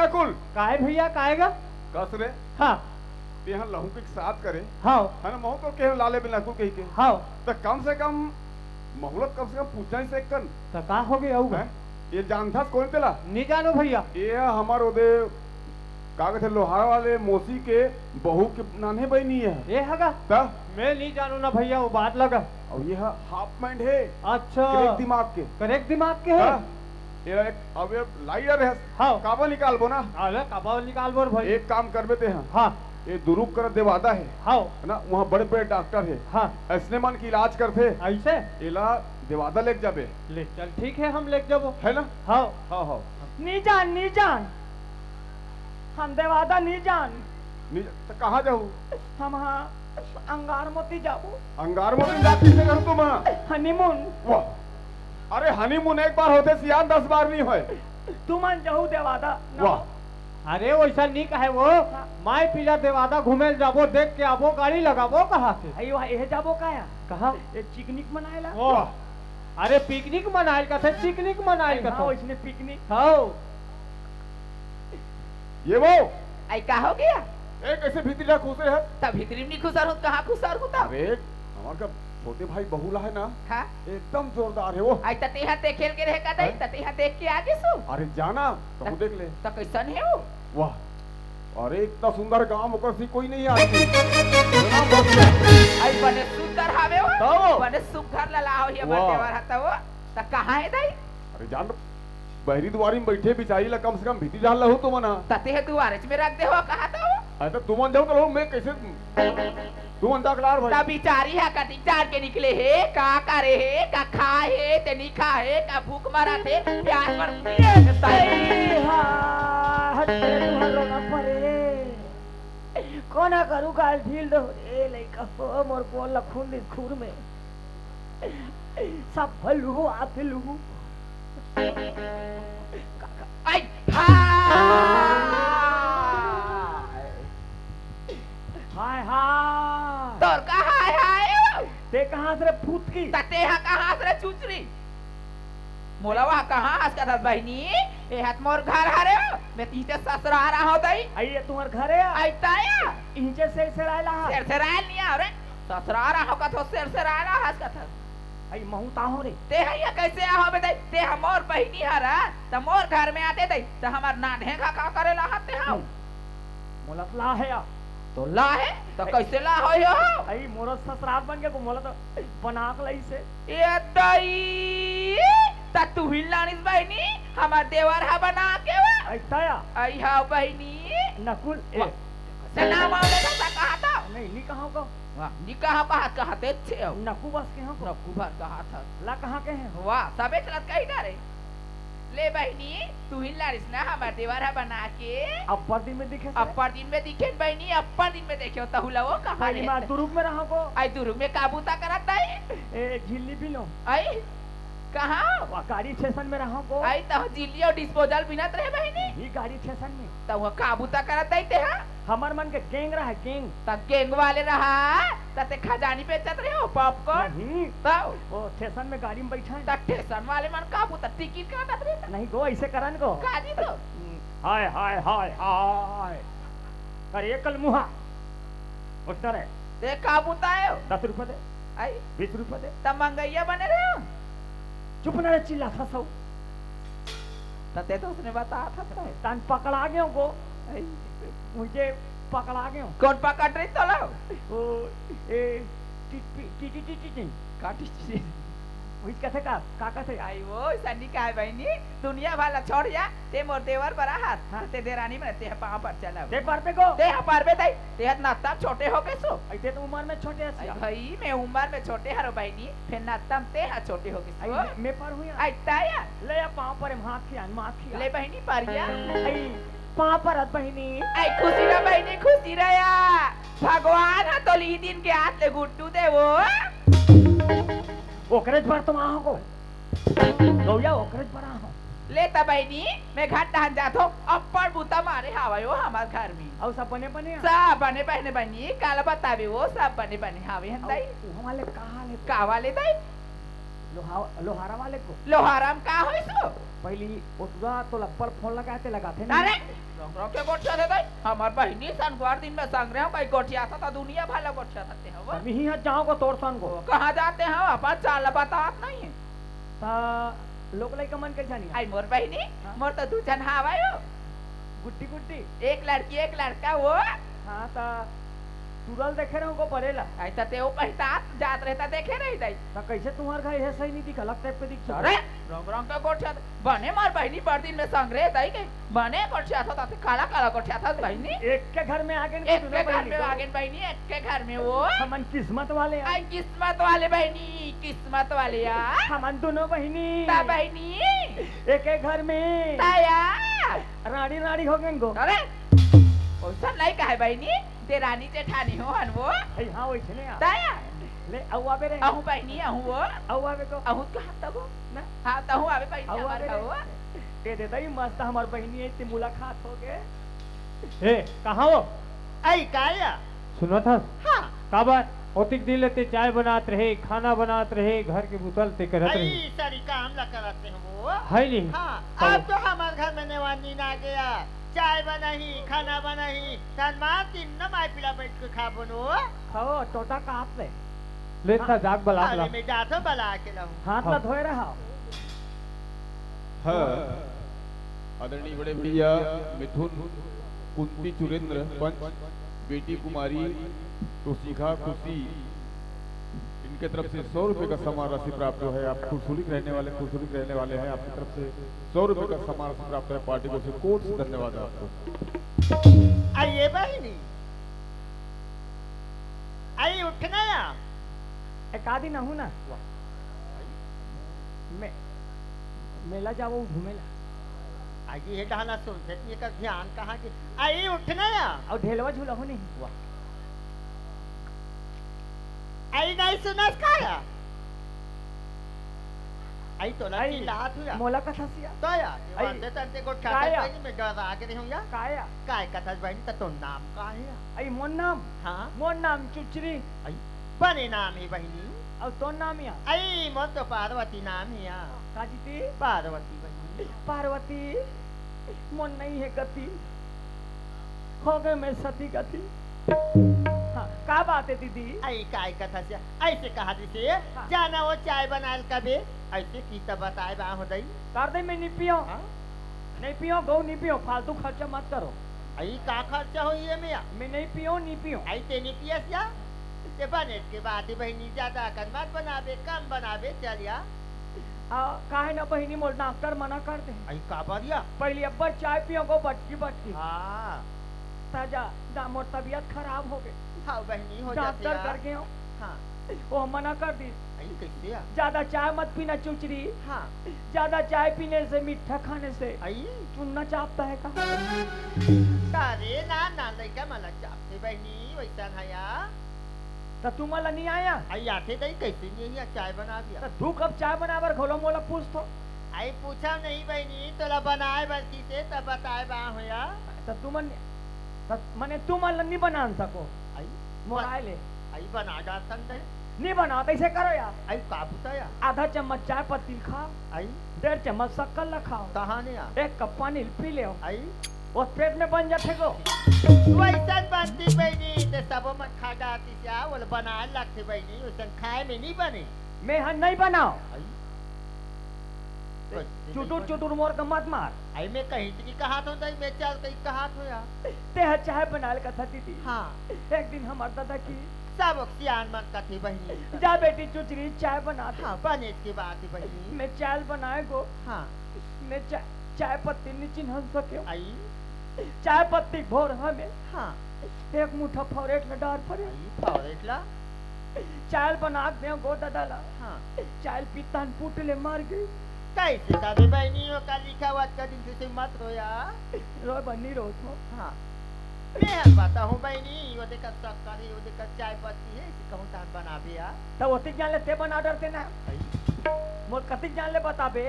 नकुल काहे भैया काहेगा? कस रे हाँ ते यहाँ लहू के साथ करे हाँ है ना महू तो के लाले बिना नकुल कही के हाँ तो कम से कम पूछना ही से कन तो का हो गया होगा? हैं? ये जानता कौन तेला नहीं जानो भैया। ये हमार ओदे कागज लोहार वाले मौसी के बहू के नाने बहनी है ये हगा ता मैं नहीं जानू ना भैया, वो बात लगा। और ये हाफ माइंड है अच्छा करेक्ट दिमाग के करेक्ट दिमाग के है। हाँ? ये एक अब ये लाइटर है हाँ काबा निकाल बो ना अरे कबाव निकाल बोल भाई। एक काम कर बेते हैं हाँ ये दुरुप कर देवादा है हाँ ना वहाँ बड़े बड़े डॉक्टर है हाँ ऐसने मन की इलाज करते ऐसे इला देवादा लेके जाबे ले चल ठीक है हम लेके जाबो है ना हाँ हाँ हाँ नहीं जान हम देवादा नहीं जान तो कहाँ जाऊँ हम हाँ अंगार मोती जाबो अंगार मोती जाती से करूँ तुम हनीमून। वाह अरे हनीमून एक बार होते सियान 10 बार नहीं होए तुमन जहू देवादा वाह अरे वैसा नहीं कहे वो माई पीला देवादा घूमे जाबो देख के आबो गाड़ी लगाबो कहाँ से? अयो ये जाबो काया कहा ये पिकनिक मनाएला। ओ अरे पिकनिक मनाइल का थे पिकनिक मनाइल का हाँ था। इसने पिकनिक हाँ ये वो आई का हो गया? एक ऐसे भीतरी खुशे है तब भीतरी नहीं खुसर हूँ, कहाँ खुसर हूँ तब? अरे हमारे का छोटे भाई बहुला है ना हाँ एकदम जोरदार है वो आई तते हाथे खेल के रह का दई तते हाथ देख के आगे सो अरे जाना तो तू देख ले तो कैसन है वो? वाह अरे इतना सुंदर गांव ओकर सी कोई नहीं आती आई बने सुंदर हावे वो तो? बने सुघर ललाओ ये वाह। बतेवर हता वो तो कहाँ है दई? अरे जान बहरी द्वारी में बैठे बिचारी ला कम से कम भीती जान लहू तुम ना तते है दुआरे में रख दे हो कहा था वो? अरे तो तुम जाओ तो मैं कैसे तुम अंदा कलार भाई तब बिचारी है कटी चार के निकले है का करे है का खा है ते नहीं खा है का भूख मरा थे प्यास पर कोना करू काल ढील दो ए लइका हो मोर बोल खून दिस खूर में सब भलू आतलू आई हाय हाय तोर कहा है ते कहां से फूट की तते हा कहाँ से चुचरी मोला वहाँ कहाँ हंस का था बहनी ए हाथ मोर घर हरे मैं तीते ससुरा आ रहा हूँ दई आइए तुम्हार घरे आइता या इंचे से सड़ाइला शेर से रायल नहीं आ रे ससुरा आ रहा का तो शेर से रायल हंस का था आई महू ताहो रे ते हैया कैसे आ हो बे ते हमर बहनी हरा त मोर घर में आते दई त हमार नान्हे का करे ला हते हम मोला ला है या तो ला है तो कैसे ला हो यो आई मोर ससुराल बन के को मोला तो बना के लई से ये दई त तू ही लानिस बहनी हमार देवर हा बना के वा आई ताया आई हा बहनी नकुल से नाम आवले का कहा था नहीं कहां को वाह नी कहा कहते थे नकु बस के हां रघु भर कहा था ला कहां के हैं वाह सबे चलत कही ना रे ले बहनी तू ही लारिस ना हमार देवर है बना के अपर दिन में दिखे अपर दिन में दिखे बहनी अपर दिन में देखे तहुला वो कहा आई मां दुरुप में रहा को आई दुरु में काबूता करता है ए झिल्ली भी लो आई कहाँ वा गाड़ी स्टेशन में रहा को आई तो जिल्ली और डिस्पोजल बिनत रहे बहनी ही गाड़ी स्टेशन में तो वो काबूता करता है ते हा हमार मन के गैंग रहा गैंग तब गैंग वाले रहा तते खजानी बेचत रहे हो पॉपकॉर्न नहीं तो वो स्टेशन में गाड़ी में बैठा है तब स्टेशन वाले मन काबूता टिकट काटत रहे नहीं गो ऐसे करन को काजी तो हाय हाय हाय हाय अरे कल मुहा उतर है ते काबूता है 10 रुपए दे आई 20 रुपए दे तब मंगैया बने रहे हो चुप ना रे चिल्ला फसाओ तते तो उसने बताया था तो तान पकड़ा गयो को आई, मुझे पकड़ा गयो कौन पकड़ रही तो लाओ ओ ए टी टी टी टी टी काटी ची वही कहते का कहते आई वो सन्नी का है बहनी दुनिया वाला छोड़ जा ते मोर देवर बड़ा हाथ ते देरानी में ते पांव पर चला दे पर पे को ते पर पे दई ते हाथ नाता छोटे हो गए सो ऐसे तो उम्र में छोटे आई हैं भाई मैं उम्र में छोटे हरो बहनी फिर नाता ते हाथ छोटे हो गए सो मैं पर हुई आई ताया ले या पांव पर हाथ खिया माथ खिया ले बहनी पारिया आई पांव पर हाथ बहिनी आई खुशी रह बहनी खुशी रहा भगवान हा तो ली दिन के हाथ ले गुट्टू दे वो ओकरेज पर तुम आहो को गौया ओकरेज पर आहो लेता बहनी मैं घाट दहन जात हो अप्पर बूता मारे हवायो हमार घर में और सब बने बने सब बने बहने बनी काला बतावे वो सब बने बने हावे हन दाई वाले कहां ले का वाले दाई लोहारा वाले को लोहाराम का हो इसो पहली उतरा तो लप्पर फोन लगाते ना अरे रंग के गोठिया थे दई हमार बहिनी संगवार दिन में संग रहे हो कई गोठिया था दुनिया भला गोठिया थे हो हम ही जाओ को तोड़ सन को कहां जाते हैं अपन चाल बतात नहीं है ता लोग लई का मन कैसा नहीं आई मोर बहिनी मोर तो दू जन हावायो गुट्टी गुट्टी एक लड़की एक लड़का वो हाँ ता तुरल देखे रहो को पड़ेला ऐसा ते वो पहतात जात रहता देखे नहीं दई ता कैसे तुम्हार घर है सही नहीं दिखा लगता है पे दिख अरे रंग रंग का गोठिया बने मार बहिनी पर दिन में संग रहे दई के बने गोठिया था ताते काला काला गोठिया था बहिनी एक के घर में आगे एक के घर में आगे बहिनी एक के घर में वो हमन किस्मत वाले हैं आई किस्मत वाले बहिनी किस्मत वाले यार हमन दोनों बहिनी ता बहिनी एक एक घर में ताया रानी रानी हो गए गो अरे ओसा नहीं कहे बहिनी ते रानी जेठानी हो हन वो हाँ वैसे नहीं ताया ले औवा बे रे अहू बहिनी अहू वो औवा बे को अहू का हाथ तबो ना हां तहू आवे बहिनी औवा हमार बे का दे दे दई मस्त हमार बहिनी है ते मुलाकात हो गए ए कहां हो आई काया सुनो था हाँ का बात ओतिक दिन लेते चाय बनात रहे खाना बनात रहे घर के बुतल ते करत रहे आई सारी काम ला कराते हैं वो है नहीं हाँ अब तो हमारे घर में नेवानी ना गया चाय बनाही खाना बनाही सन मां तीन न माय पिला बैठ के खा बनो खाओ टोटा का हाथ ले लेता जाग बला अरे मैं जाता बला के लाऊं हाथ ला धोए रहा हाँ आदरणीय बड़े भैया मिथुन कुंती चुरेंद्र पंच बेटी कुमारी तोशिखा खुशी इनके तरफ से 100 रुपए का सम्मान राशि प्राप्त है। आप खुशुलिक रहने वाले हैं आपकी तरफ से 100 रुपए का सम्मान राशि प्राप्त है। पार्टी को से कोट से धन्यवाद आपको। आइए बहनी आई उठना या एक आदि ना हूं ना मैं मेला जाओ घूमेला आगे ये डाला सुन सकती का ध्यान कहाँ के आई उठना या और ढेलवा झूला हो नहीं आई नहीं सुनस काया आई तो लगी लात हुआ मोला कथा सिया तो या वंदे तंते को खाता काया? बहनी में डर आके नहीं हुआ काया काय कथा बहनी तो नाम का है आई मोन नाम हाँ चुचरी आई बने नाम है बहनी और तो नाम या आई मन तो पार्वती नाम है या काजीती पार्वती बहनी पार्वती मोन नहीं है गति हो गए मैं सती गति हाँ, का बात है दीदी आई काय कथा से ऐसे कहा दिसे जाना वो चाय बनाल कबे ऐसे की तब बताए बा हो दई कर दे मैं नहीं पियो हाँ? नहीं पियो गौ नहीं पियो फालतू खर्चा मत करो आई का खर्चा हो ये में मैं नहीं पियो आई तेनी पियस या ते बने के बाद ही बहनी ज्यादा कर मत बनावे कम बनावे चल या काहे ना बहिनी मोल डॉक्टर मना कर दे आई का बढ़िया पहले अब चाय पियो को बटकी हाँ ताजा मोर तबीयत खराब हो गई हाँ बहनी हो जाती डॉक्टर कर गए हाँ वो मना कर दी आई कैसे या ज्यादा चाय मत पीना चुचरी हाँ ज्यादा चाय पीने से मीठा खाने से आई चुनना चाहता है का तारे ना लइका मला चाहते बहनी वैसा है या तो तुम मला नहीं आया आई आते दई कैसे नहीं या चाय बना दिया तो तू कब चाय बनावर खोलो मोला पूछ तो आई पूछा नहीं बहनी तोला बनाए बल्कि से तब बताए बा हो या तो तुम मने तुम नहीं बना सको आई मोबाइल है आई बना डाल नहीं बना तो ऐसे करो यार आई का बताया आधा चम्मच चाय पत्ती खाओ आई 1.5 चम्मच शक्कर खाओ कहाँ ने या 1 कप पानी पी ले आई और पेट में बन जाते गो वैसा बनती बहनी ते सब मन खा जाती क्या वो बना लगती बहनी वैसा खाए में नहीं बने मैं हन नहीं बनाओ आई चुटुर मोर का मत मार आई मैं कहीं की कहा तो नहीं मैं चल कहीं कहा तो या ते चाय बना का था दीदी हाँ एक दिन हमारे दादा की सब सियान मन का थी बहनी जा बेटी चुचरी चाय बना दे हाँ बने की बात है बहनी मैं चाय बनाए गो हाँ मैं चाय पत्ती नहीं चिन्ह सके आई चाय पत्ती भोर हमें हाँ एक मुठा फौरेट में डाल पड़े आई फावरेट ला चाय बना दे गो दादा ला हाँ चाय पीता पुटले मार गई कैसे तभी बहनी हो का लिखा हुआ का दिन से मत रोया रो बनी रोज हो हाँ मैं बता हूँ बहनी वो देखा शक्कर वो देखा चाय पत्ती है इसे कहूँ तान बना बिया तो ओती जान ले ते बना डरते ना मोर कति जान ले बताबे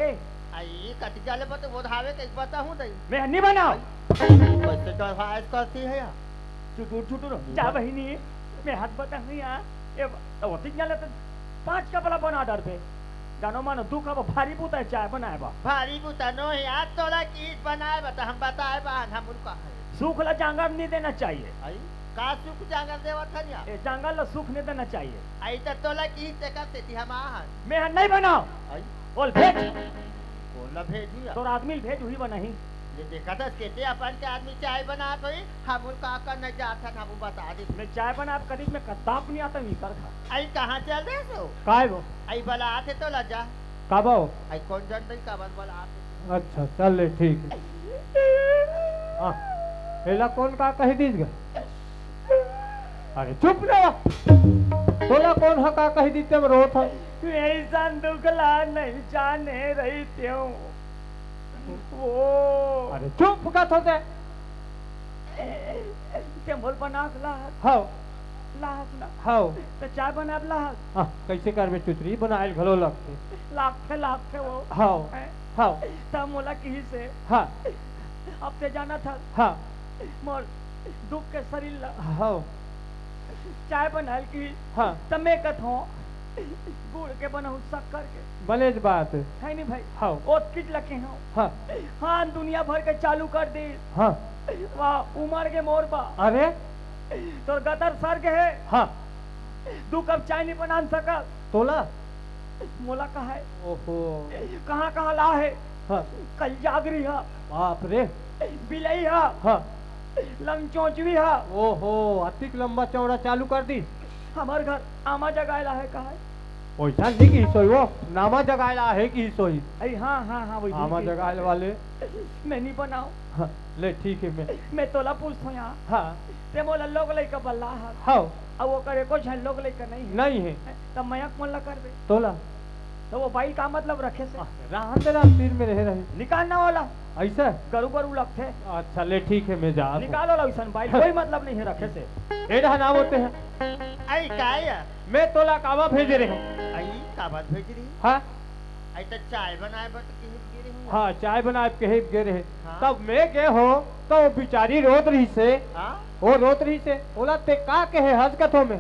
आई कति जाले पता वो धावे के बता हूँ दई मैं नहीं बनाओ कैसे डरवाइज करती है यार चुटुर जा बहिनी मैं हाथ बता नहीं यार ये ओती जान ले तो 5 कपड़ा बना डर पे जानो मानो तू कब भारी पुता चाय बनाए बा भारी बुतनो है आज तोला की बनाए बता हम बताए बा हम उनका है सूखला जांगर नहीं देना चाहिए आई का सुख जागर देवा था या ये जांगर ला सूख नहीं देना चाहिए आई तो तोला की ते का ते हम आ मैं नहीं बनाओ आई बोल भेज बोला भेजू तोर आदमी भेज हुई बना ही ये देखा था कहते अपन के आदमी चाय बना तो हम उनका का न जाता हम बता दे मैं चाय बना करीब में कद्दाप नहीं आता मी कर खा आई कहां चल रहे हो काय वो आई बला आते तो लजा काबो आई कौन जान नहीं का बला आते अच्छा चल ले ठीक है हां एला कौन का कह दीज गा अरे चुप रहो तोला कौन हा का कह दीते में रोत है ऐसा दुखला नहीं जाने रही त्यों वो अरे चुप का होते ते मोल बना लाहत हां लाहत ना हां तो चाय बना लाहत हां कैसे करबे चुचरी बनाइल घलो लगते लाख वो हां हां त मोला की से हां अब ते जाना था हां मोर दुख के शरीर ला हां चाय बनाइल की हां तमे कथो गुड़ के बनाऊ शक्कर के बलेज बात है नहीं भाई हाँ ओत किट लगे हो हाँ हाँ दुनिया भर के चालू कर दी हाँ वाह उमर के मोर बा अरे तो गतर सर के है हाँ तू कब चाय नहीं बना सका तोला मोला कहा है ओहो कहाँ ला है हाँ कल जागरी हा बाप रे बिलई हा हाँ लंचोचवी हा ओहो अतिक लंबा चौड़ा चालू कर दी हमार घर आमा जगायला है कहा है ओइसा नहीं की सोई वो नामा जगायला है की सोई अरे हाँ हाँ हाँ वही आमा जगायल वाले मैं नहीं बनाऊं हाँ ले ठीक है मैं तोला पूछता हूँ यहाँ हाँ ते मोला लोग लेकर बल्ला हाँ अब वो करे कुछ है लोग लेकर नहीं है तब मयक मोला कर दे तोला तो वो बाइल का मतलब रखे से राहन तेरा सिर में रहे निकालना वाला ऐसा गरु गरु लगते अच्छा ले ठीक है मैं जा निकालो लौसन बाइल कोई मतलब नहीं है रखे से एडा नाम होते हैं आई काय मैं तोला कावा भेज रहे हूँ आई का बात भेज रही हाँ आई तो चाय बनाए बत की गिरे हूं हाँ चाय बनाए के गे रहे हाँ? तब मैं गए हो तो बिचारी रोत रही से हां वो रोत रही से बोला ते का कहे हजकतों में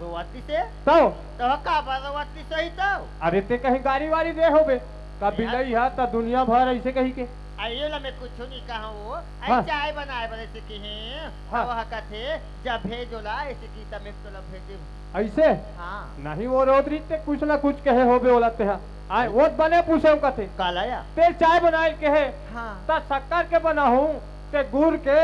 रोवाती से तो का रोवाती सही तो अरे ते कहीं गाड़ी वाड़ी दे होबे का बिलई है तो दुनिया भर ऐसे कही के आइयो ला मैं कुछ नहीं कहा वो हाँ। चाय बनाए बने से की हैं हाँ। वो हका थे जब भेजोला ऐसे की तब तो ला भेजे ऐसे हां नहीं वो रोत रही ते कुछ ना कुछ कहे होबे बोला ते आए वो बने पूछे कथे कालाया ते चाय बनाए कहे हां ता शक्कर के बना हूं ते गुड़ के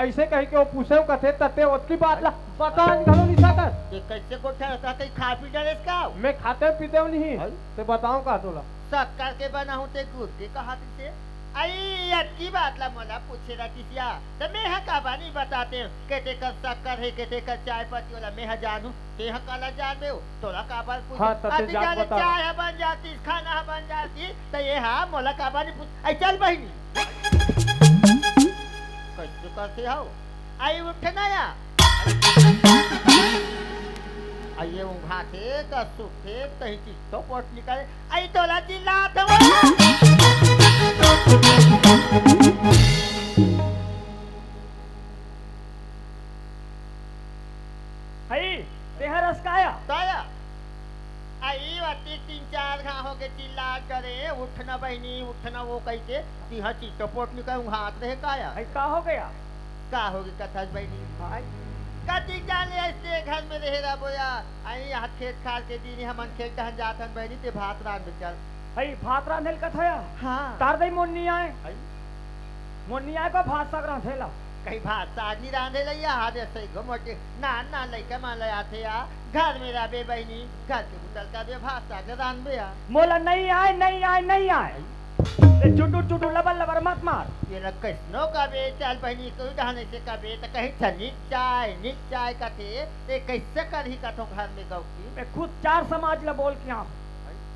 ऐसे कह के वो पूछे कथे तते उसकी बात ला पता घलो नहीं सकत ये कैसे गोठा रहता कहीं खा पी डरे इसका मैं खाते पीते नहीं हाँ? ते बताऊं का तोला शक्कर के बना हूं ते गुड़ के कहा से आई अटकी बात ला मोला पूछे रतिया तो मैं हा का बानी बताते कहते कर शक्कर है कहते कर चाय पत्ती वाला मैं हा जानू ते हा काला जान में हो तोला का बात पूछ हाँ, तते आती जान जाने बता। चाय हा बन जाती खाना हा बन जाती तो ये हा मोला का बानी पूछ आई चल बहिनी कैसे करते हो आई उठना या आइए ऊँघा थे का सुख थे कहीं चीज तो पोट निकाले आई तोला चिल्ला तेहर रसकाया ताया आई वाती 3-4 घा हो के चिल्ला करे उठना बहनी उठना वो कैसे तिहा चीज तो पोट निकाले ऊँघात रहे काया का हो गया का होगी कथा बहनी भाई कति जाने ऐसे घर में रहे रहा बोया आई हाथ खेत खाल के दिन हमन खेत कहन जातन बहनी ते भात रान में चल हई भात रांधेल कथया हाँ तार दई मोन्नी आए आई मोन्नी आए को भात साग रांधेला कहीं भात साग नहीं रांधे लैया हाथ ऐसे ही मोटे ना लइका मान लया थे या घर में रहे बहनी घर के बुतल का बे भात साग रांध बे या मोला नहीं आए चुटू लबर मत मार ये लग कैसनो का बे चल बहनी कोई ढाने से का बे तो कहीं छनी चाय का थे ते कैसे कर ही का तो घर में गौ की मैं खुद 4 समाज ला बोल के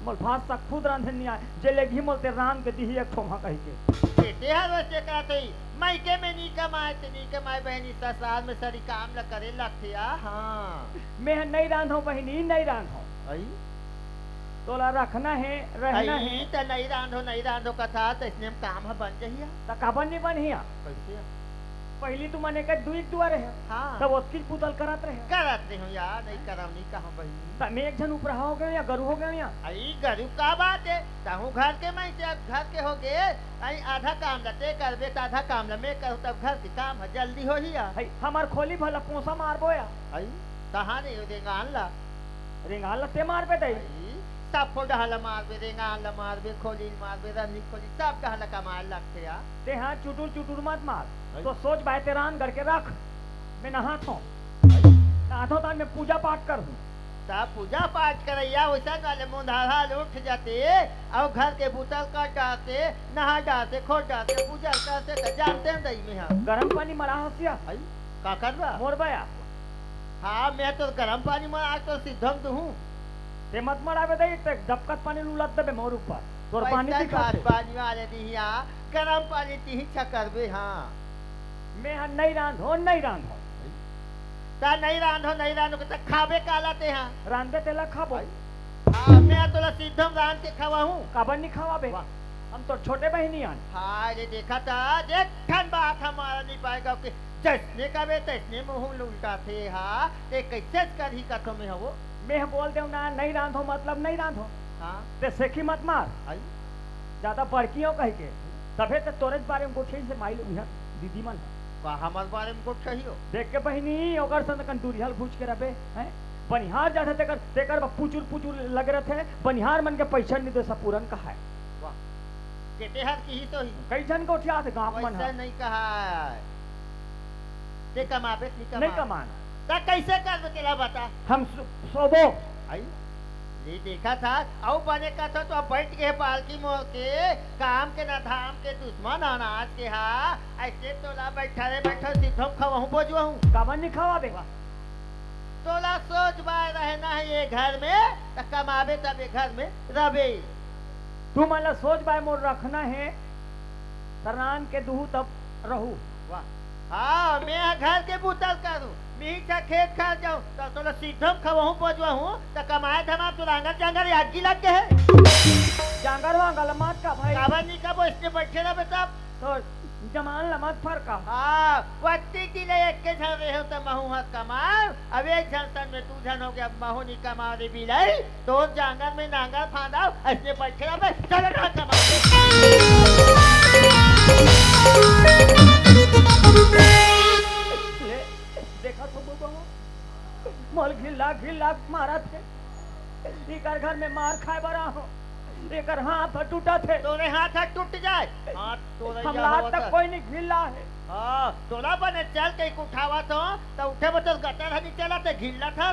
मोल भात साग खुद रांधे नहीं आए जेले घी मोलते रान के दी एक ठोमा कह के बेटे हर वैसे का तो मायके में नहीं कमाए बहनी ससुराल में सारी काम ल करे लगते हाँ मैं नहीं रांधो बहनी नहीं रांधो आई तोला रखना है रहना है तो नहीं रांधो कथा तो इसने हम काम है बन जाइए तो काबन नहीं बनिया कैसे पहली तू मने के दुई दुआरे है हाँ तब वकील पुतल करत रहे करत नहीं हूँ यार, नहीं करवनी कहाँ बहिनी। तब एक जन ऊपर हो गए या गरु हो गए या आई गरीब का बात है, ताहू घर के मैं घर के हो गए, आई आधा काम लते करबे तो आधा काम ल मैं करूँ, तब घर के काम है जल्दी हो ही है हमार खोली भला पोसा मारबो या आई कहाँ नहीं हो देगा ला रिंगाल लते मार पे दई सब को डहला मारबे देगा ला मारबे खोली मारबे रनी खोली सब डहला कमाल लगते यार। ते हाथ चुटुर चुटुर मत मार तो सोच भाई तेरान करके रख मैं नहाता तान मैं पूजा पाठ करूँ तब पूजा पाठ करैया वैसा वाले मुंधारा उठ जाते और घर के बुतल काट डालते नहा डालते खोट डालते पूजा करते तो जानते हैं दही में हम गरम पानी मरा हसिया का करवा मोर बया हाँ मैं तो गरम पानी में आज तो सिद्धम तो हूँ ते मत मरावे दई ते डबकत पानी लुलत दबे मोर ऊपर तोर पानी दिखा पानी वाले दिया गरम पानी ती छकरबे हाँ मैं हाँ नहीं रांधो नहीं रांधो ता नहीं रांधो के खाबे कालाते हाँ रांधे तेला खाबो हाँ मैं तो सिद्धम रांध के खावा हूँ काबर नहीं खावा बे हम तो छोटे बहनी आन हाँ ये देखा था देख ठन बात हमारा नहीं पाएगा कि जैसने का बे तैसने मुँह उल्टा थे हाँ ते कैसे कर ही कथों में हो वो मैं बोल दे ना नहीं रांधो मतलब नहीं रांधो हाँ ते सेखी मत मार आई ज्यादा बड़कियों कह के तबे तो तोरे बारे में गोठे से माइल उहा दीदी मन हमारे बारे में कुछ सही हो देख के बहनी ओकर संग कंटूरियल पूछ के रबे हैं बनिहार जाते तेकर तेकर पुचुर पुचुर लग रहे थे बनिहार मन के पैसा नहीं दे सपूरन का है वाह केते हर की ही तो ही कई जन को उठिया थे गांव मन वैसा नहीं कहा है ते कमाबे नहीं कमाना ता कैसे कर तेरा बता हम सोबो आई ये देखा था औ बने का था तो अब बैठ के पालकी मोर के काम के ना धाम के दुश्मन अनाज के हा ऐसे तोला बैठा रे बैठा सिद्धम खवाहू बोझवा हूँ काबर नहीं खावा बे तोला सोच बाय रहना है ये घर में तो कमाबे तबे घर में रबे तू मतलब सोच बाय मोर रखना है सरान के दूह तब रहू वाह हाँ मैं घर के बुतल करूँ मीठा खेत खा जाऊँ तो तोला सिद्धम खवाहू बोझवा हूँ तो कमाए धमा तो रांगर जांगर याद लग के है जांगर वांगर लमात का भाई काबर नहीं कबो इसने बैठे ना बेटा तो जमान लमात फर का हाँ वक्ती की ले एक के झन रहे हो तो महू हाथ कमाओ अब एक झन तन में तू झन हो गया महू नहीं कमाओ रे बिलाई तो जांगर में नांगर फांदाओ इसने बैठे ना बस चल रहा कमाओ देखा तो बाबा मोल घिल्ला मारा थे इकर घर में मार खाए बरा हो एकर हाथ टूटा थे तोरे हाथ टूट जाए हाथ तोरे हमला तक कोई नहीं घिल्ला है हाँ तोला बने चल के उठावा तो उठे बतल गटर हनी चला तो घिल्ला था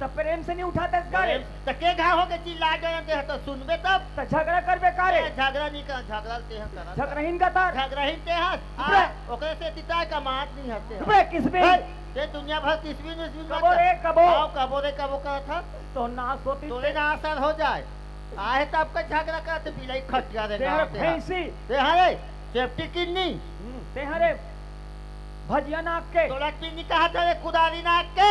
तब प्रेम से नहीं उठाते गाड़ी तो के घाव हो के चिल्ला गए तो सुनबे तब तो झगड़ा करबे कारे झगड़ा नहीं कर झगड़ा ते हम करा झगड़हीन का तार झगड़हीन ते हाथ ओकरे से तिता का मात नहीं हते बे किसबे ते दुनिया भर किसबी नहीं कबो रे कबो कबो रे कबो का था तो नाश होती तोरे ना असर हो जाए आए तब का झगड़ा करते बिलाई खट जा रे तेरे भैंसी ते हरे सेफ्टी किन्नी ते हरे भजिया नाक के तोला किन्नी कहा था रे कुदारी नाक के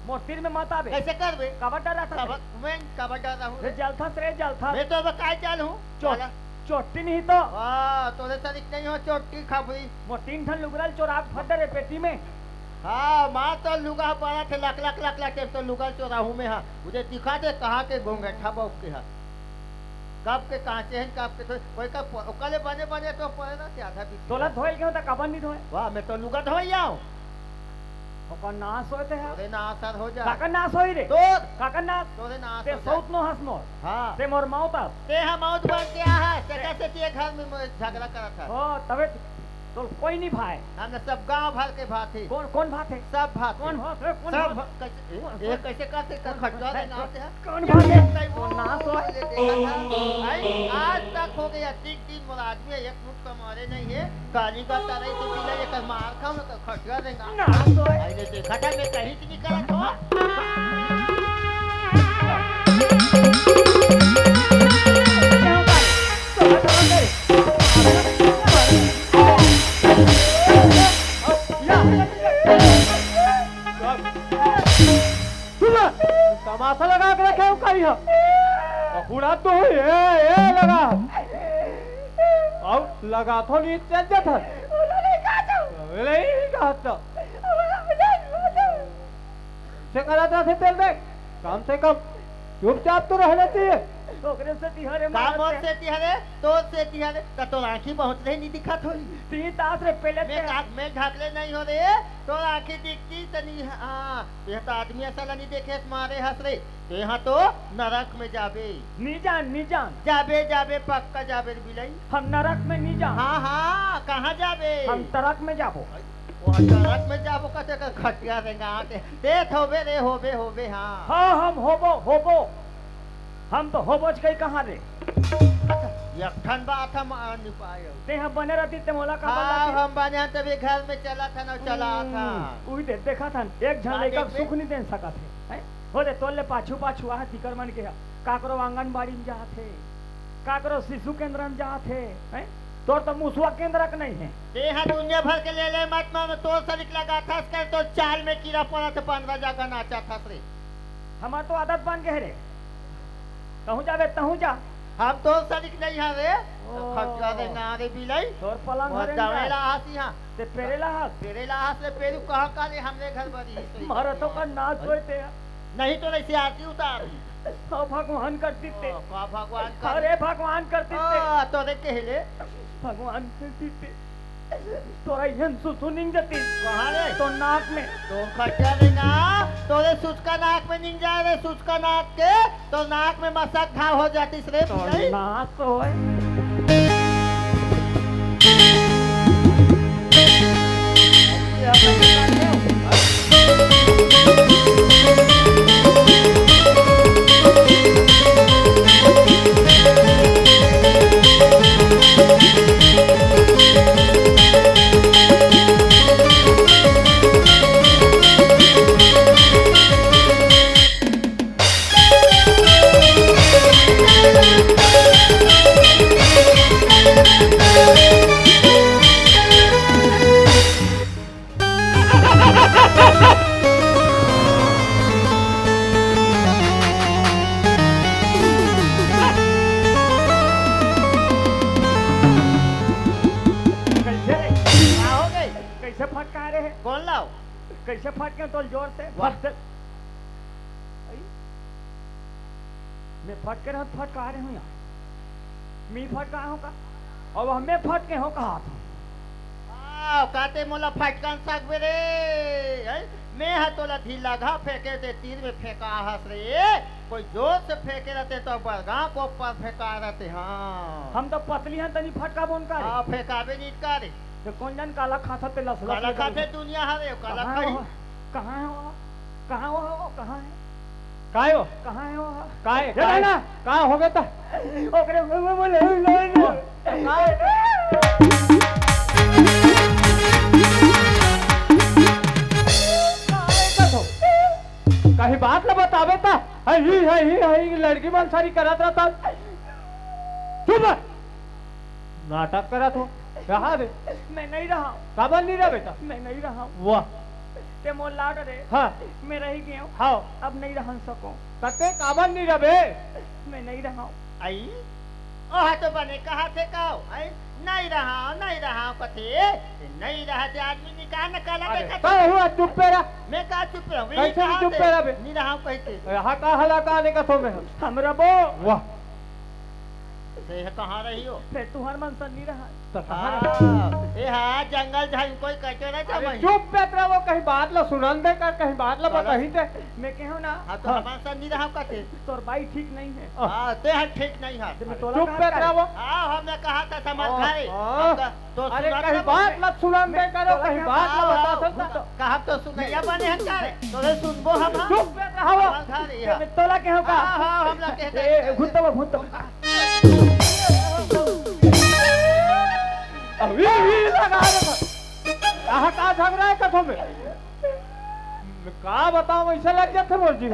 मोतीर में मत आवे कैसे कर बे कबड्डा रहा था मैं कबड्डा रहा हूं रे जलथा रे जलथा मैं तो बकाय चल हूं चोटी नहीं तो हां तोरे तरीक नहीं हो चोटी खाबी मोतीन ठन लुगरल चोराब फट रे पेटी में हाँ माँ तो लुगा पड़ा थे लक लक लक लक तो लुगा चोराहू में हाँ मुझे दिखा दे कहाँ के घूंघट बाप के हाँ कब के कहाँ से हैं कब के तो कोई का ओकले बने बने तो पड़े ना आधा भी तोला धोइल के होता कबन नहीं धोए वाह मैं तो लुगा धोई जाऊं ओकर नाश होते हैं तोरे नाश हो जा काका नाश होई रे तो काका नाश तोरे नाश ते सौत नो हंस मोर हाँ ते मोर मौता ते हम मौत बन के आ है ते कैसे ते घर में झगड़ा करा था ओ तबे तो कोई नहीं भाई हमने सब गांव भर के भात है कौन भात है सब भात कौन भात है कौन सब भात ये कैसे करते खटवा दे नाम से कौन भात है वो नाश हो आज तक हो गया 3 दिन मोर आदमी एक मुठ का मारे नहीं है काली का तरह से बिना एक मार खाऊं ना खटवा देगा नाश हो आइले देखा था मैं कहीं नहीं करा तो तमाशा लगा के रखे हो कहीं हो पूरा तो ये लगा और लगा तो नहीं चल जाता नहीं कहता से कराता से तेल दे कम से कम चुपचाप तो रहना चाहिए ओकरे से तिहरे काम मारत से तिहरे तो से तिहरे तो आंखी पहुंच रही नहीं दिखत होई ती तास रे पहले मैं झाकले नहीं हो रे तो आंखी दिखती तनी हाँ यह तो आदमी ऐसा नहीं देखे मारे हंस रे तो यहाँ तो नरक में जाबे नी जान जाबे जाबे पक्का जाबे बिलाई हम नरक में नी जा हाँ हाँ कहाँ जाबे हम तरक में जाबो वहाँ नरक में जाबो कते का खटिया देंगे आते देख होबे रे होबे हाँ हाँ हम होबो हम तो होबोच कहीं कहाँ रे यखन बात हम आ नहीं पाए ते हम बने रहती ते मोला का हाँ बोला हम बने तभी घर में चला था ना चला था उही दे देखा था एक झन लइका सुख नहीं दे सका थे हो दे तोले पाछू आ तिकर मन के काकरो आंगनबाड़ी में जात है काकरो शिशु केंद्र में जात है तोर तो मुसवा केंद्र नहीं है ते हाँ दुनिया भर के ले मत मानो तो सलिक लगा था कर तो चाल में कीड़ा पड़ा तो 15 जगह नाचा था रे हमार तो आदत बन गए रे कहूँ जावे तहूँ जा हम तो सलिक नहीं है रे खर्चा देंगे आगे बिलाई तोर पलंग और हरे दवेला हाथी हाँ ते पेरेला हाथ तेरे हाथ से पेरू कहाँ का ले हमने घर बनी मारा तो का नाच होते नहीं तो नहीं से आरती उतार भगवान करती थे भगवान का अरे भगवान करती थे तो देख कहले भगवान करती थे तोरा यन सुनिंग जाती कहाँ रे तो नाक में तो खर्चा देगा तोरे सुचका नाक में निंग जाए रे सुचका नाक के तो नाक में मसक घाव हो जाती रे तो नाक तो है कौन लाओ कैसे फट के तो जोर से वाह। फट मैं फट के रहा फट कहा रहे हूँ यहाँ मी फट कहा हूँ का और हमें फट के हो कहा था काते मोला फटकन सकबे रे मैं हा तोला ढीला घा फेंके ते तीर में फेंका हस रे कोई जोर से फेंके रहते तो बरगा को ऊपर फेंका रहते हाँ हम तो पतली हैं तनी फटका बोन का हाँ फेंकाबे नहीं का रे तो कौन जन काला खाता ते लस काला खाते दुनिया हरे काला खाई कहाँ है वो कहाँ वो कहाँ है काय हो कहाँ है वो काय काय ना काय हो गया था ओकरे बोले कहीं बात न बतावे था ही लड़की मन सारी करत रहता चुप नाटक करत हो कहा रे मैं नहीं रहा काबर नहीं रहा बेटा मैं नहीं रहा वाह ते मोल लाड रे हाँ मैं रह गया हूँ हाँ अब नहीं रह सको कते काबर नहीं रहे मैं नहीं रहा आई ओह तो बने कहा थे काओ आई नहीं रहा कथे नहीं रहा थे आदमी निकाल न काला देखा काय हुआ चुप पे रहा मैं कहा चुप रहा कैसे चुप पे रहा बे नहीं रहा कहते यहाँ का हला का आने का तो में हमरा बो वाह से कहाँ रही हो फिर तू हर मन नहीं रहा तो कहाँ रहा ए हाँ जंगल झाइन कोई कटे ना अरे चुप पे रहा वो कहीं बात ला सुनन दे कर कहीं बात ला बताही दे मैं कहूँ ना हाँ तो हमारे साथ नहीं रहा कथे तोर बाई ठीक नहीं है हाँ ते हर ठीक नहीं है चुप पे रहा वो हाँ हमने कहा था समाज घरे तो अरे कहीं बात ला सुनन दे करो कहीं बात ला बता सकता कहा तो सुनैया बने हम करे तो सुनबो हम चुप पे रहा वो घरे तोला कहूँ का हाँ हम लोग कहते घुटो अभी लगा कहा का झगड़ा है कथों में का बताओ ऐसे लग जाते बोल जी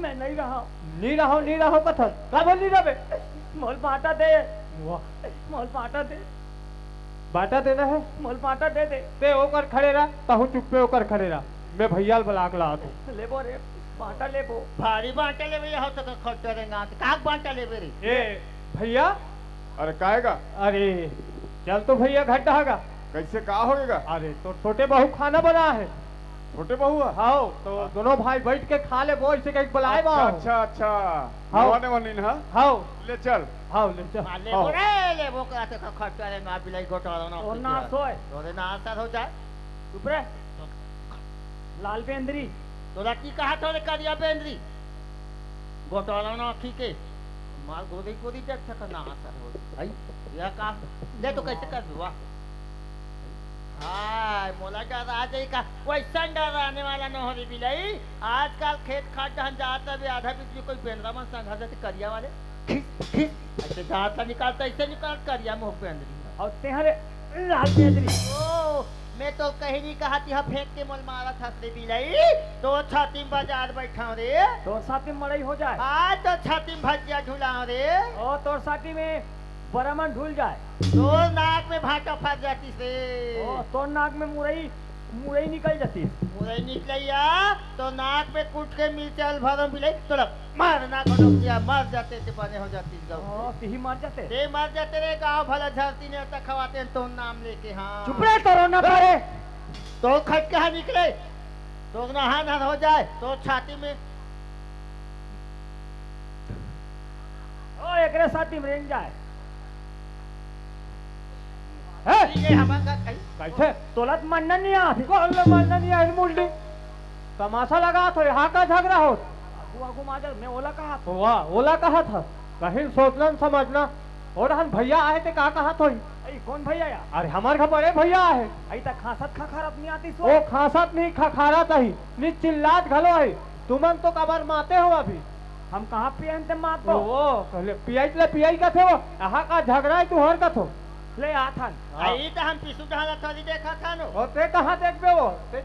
मैं नहीं रहा कथन का बोल नहीं रहे मोल बाटा दे वाह मोल बाटा दे बाटा देना है मोल बाटा दे दे ते ओकर खड़े रहा ताहू चुप पे ओकर खड़े रहा मैं भैया बलाक ला तू लेबो रे बाटा लेबो भारी बांटे ले भैया हो तो खर्च करेंगे काग बांटा ले रे ए भैया अरे काएगा अरे चल तो भैया घट ढागा कैसे का होएगा? अरे तो छोटे बहू खाना बना है। छोटे बहू हाँ तो दोनों भाई बैठ के खा ले, बोल से कहीं बुलाए बा। अच्छा अच्छा हाँ। नवाने वाली ना हाँ ले चल। हाँ ले चल। ले हाँ। बोरे ले वो कहते का खर्चा रे ना बिलाई घोटाला ना और ना सोए तोरे ना असर हो जाए। चुप रे लाल बेंद्री तोरा की कहा तोरे करिया बेंद्री घोटाला ना आखी के मार गोदी गोदी देख सक ना असर हो आई यह का ले तो कैसे कर दुआ हाय मोला का राज का वैसा डराने वाला न हो रे बिलाई। आजकल खेत खाट जहाँ जाता भी आधा बीच में कोई बेंद्रा मन संग जाते करिया वाले ऐसे जाता निकालता ऐसे निकाल करिया मुंह बेंद्री और तेहरे लाल बेंद्री ओ मैं तो कहीं नहीं कहा थी हाँ फेंक के मोल मारा था रे बिलाई। तो छाती में बाजार बैठा रे तोर साथी में मड़ई हो जाए। आज तो छाती में भजिया झूला रे और तोर साथी में बरामन ढूल जाए। तो नाक में भाटा फंस जाती से और तोर नाक में मुरई निकल जाती। मुरई निकलैया तो नाक में कूट के मिर्चाल भरम बिलाई तो मारना को दिया मर जाते थे बने हो जाती गाँव ही मर जाते ते मर जाते रे गाँव भला झरती ने तक खवाते हैं तो नाम लेके। हाँ चुप रहे तो रोना पारे तो खट कहा निकले तो नहा नहा हो जाए तो छाती में ओ एकरे साथी में रेंग जाए। ये हमारा कैसे तोलत मानना नहीं आती। कौन मानना नहीं आई मुंडी तमाशा लगा तो यहाँ का झगड़ा हो। आगू आगू माजर मैं ओला कहा तो वाह ओला कहा था कहीं सोचना समझना। और हम भैया आए थे कहा थोड़ी। अरे कौन भैया यार? अरे हमारे घर बड़े भैया है। अई तक खासत खखारत नहीं आती सो। ओ खासत नहीं खखारा तही नि चिल्लात घलो है। तुमन तो कबर माते हो अभी। हम कहाँ पियनते मात को? वो कहले पियाई का थे वो यहाँ का झगड़ा है तू हर का थो ले आथन आई तो हम पिसु ढाला थोड़ी देखा था नो और ते कहाँ देख बे वो ते